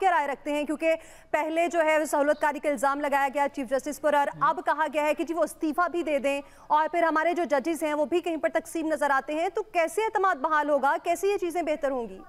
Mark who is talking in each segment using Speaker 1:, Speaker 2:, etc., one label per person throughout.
Speaker 1: کیا رائے رکھتے ہیں؟ کیونکہ پہلے جو ہے سہولت کاری کا الزام لگایا گیا چیف جسٹس پر، اور اب کہا گیا ہے کہ جی وہ استعفیٰ بھی دے دیں، اور پھر ہمارے جو ججز ہیں وہ بھی کہیں پر تقسیم نظر آتے ہیں، تو کیسے اعتماد بحال ہوگا؟ کیسے یہ چیزیں بہتر ہوں گی؟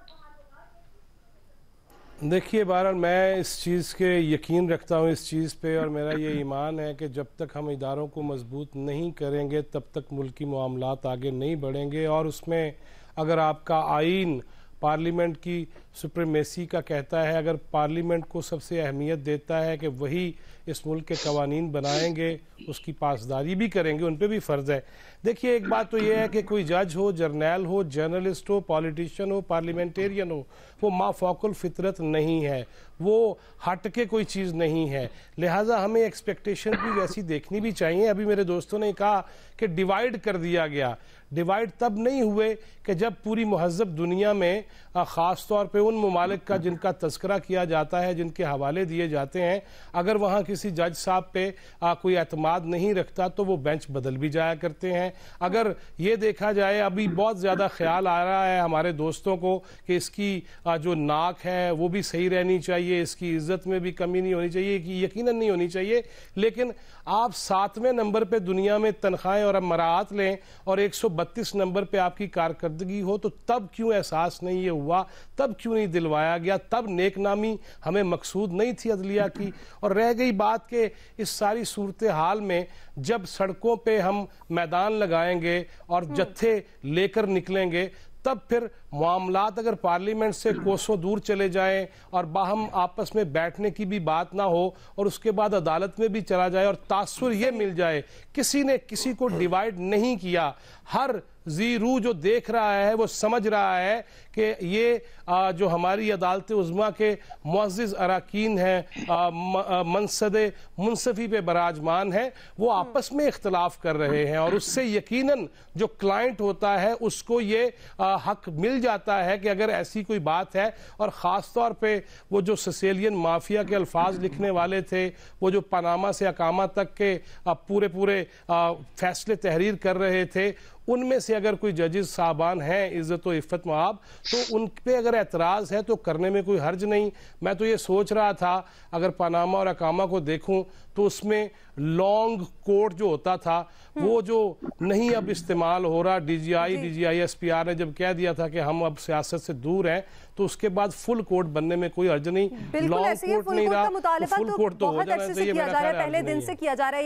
Speaker 2: دیکھیے بہرحال میں اس چیز کے یقین رکھتا ہوں اس چیز پہ، اور میرا یہ ایمان ہے کہ جب تک ہم اداروں کو مضبوط نہیں کریں گے تب تک ملکی معاملات آگے نہیں بڑھیں گے. اور اس میں اگر آپ کا آئین پارلیمنٹ کی سپریمیسی کا کہتا ہے، اگر پارلیمنٹ کو سب سے اہمیت دیتا ہے کہ وہی اس ملک کے قوانین بنائیں گے، اس کی پاسداری بھی کریں گے، ان پہ بھی فرض ہے. دیکھیے ایک بات تو یہ ہے کہ کوئی جج ہو، جرنیل ہو، جرنلسٹ ہو، پالیٹیشین ہو، پارلیمنٹیرین ہو، وہ ما فوق الفطرت نہیں ہے، وہ ہٹ کے کوئی چیز نہیں ہے. لہٰذا ہمیں ایکسپیکٹیشن بھی ویسی دیکھنی بھی چاہیے. ابھی میرے دوستوں نے کہا کہ ڈیوائیڈ کر دیا گیا. ڈیوائیڈ تب نہیں ہوئے کہ جب پوری مہذب دنیا میں خاص طور پہ ان ممالک کا جن کا تذکرہ کیا جاتا ہے، جن کے حوالے دیے جاتے ہیں، اگر وہاں کسی جج صاحب پہ کوئی اعتماد نہیں رکھتا تو وہ بینچ بدل بھی جایا کرتے ہیں. اگر یہ دیکھا جائے، ابھی بہت زیادہ خیال آ رہا ہے ہمارے دوستوں کو کہ اس کی جو ناک ہے وہ بھی صحیح رہنی چاہیے، اس کی عزت میں بھی کمی نہیں ہونی چاہیے، کہ یقیناً نہیں ہونی چاہیے. لیکن آپ 7ویں نمبر پہ دنیا میں تنخواہیں اور مراعات لیں اور 132 نمبر پہ آپ کی کارکردگی ہو، تو تب کیوں احساس نہیں یہ ہوا؟ تب کیوں نہیں دلوایا گیا؟ تب نیک نامی ہمیں مقصود نہیں تھی عدلیہ کی؟ اور رہ گئی بات کہ اس ساری صورتحال میں جب سڑکوں پہ ہم میدان لگائیں گے اور جتھے لے کر نکلیں گے، تب پھر معاملات اگر پارلیمنٹ سے کوسوں دور چلے جائیں اور باہم آپس میں بیٹھنے کی بھی بات نہ ہو، اور اس کے بعد عدالت میں بھی چلا جائے اور تاثر یہ مل جائے کسی نے کسی کو ڈیوائیڈ نہیں کیا، ہر ذی روح جو دیکھ رہا ہے وہ سمجھ رہا ہے کہ یہ جو ہماری عدالت عظمیٰ کے معزز اراکین ہیں، منصب منصفی پہ براجمان ہیں، وہ آپس میں اختلاف کر رہے ہیں، اور اس سے یقیناً جو کلائنٹ ہوتا ہے اس کو یہ حق مل جاتا ہے کہ اگر ایسی کوئی بات ہے. اور خاص طور پہ وہ جو سسیلین مافیا کے الفاظ لکھنے والے تھے، وہ جو پاناما سے اقامہ تک کے پورے فیصلے تحریر کر رہے تھے، ان میں سے اگر کوئی ججز صاحبان ہیں عزت و عفت مآب، تو ان پہ اگر اعتراض ہے تو کرنے میں کوئی حرج نہیں. میں تو یہ سوچ رہا تھا اگر پاناما اور اقامہ کو دیکھوں تو اس میں لانگ کوٹ جو ہوتا تھا وہ جو نہیں اب استعمال ہو رہا. D G I S P R نے جب کہہ دیا تھا کہ ہم اب سیاست سے دور ہیں، تو اس کے بعد فل کوٹ بننے میں کوئی حرج نہیں.
Speaker 1: بالکل ایسے ہی فل کوٹ کا مطالبہ تو بہت عرصے سے کیا جا رہا ہے، پہلے دن سے کیا جا رہا ہے.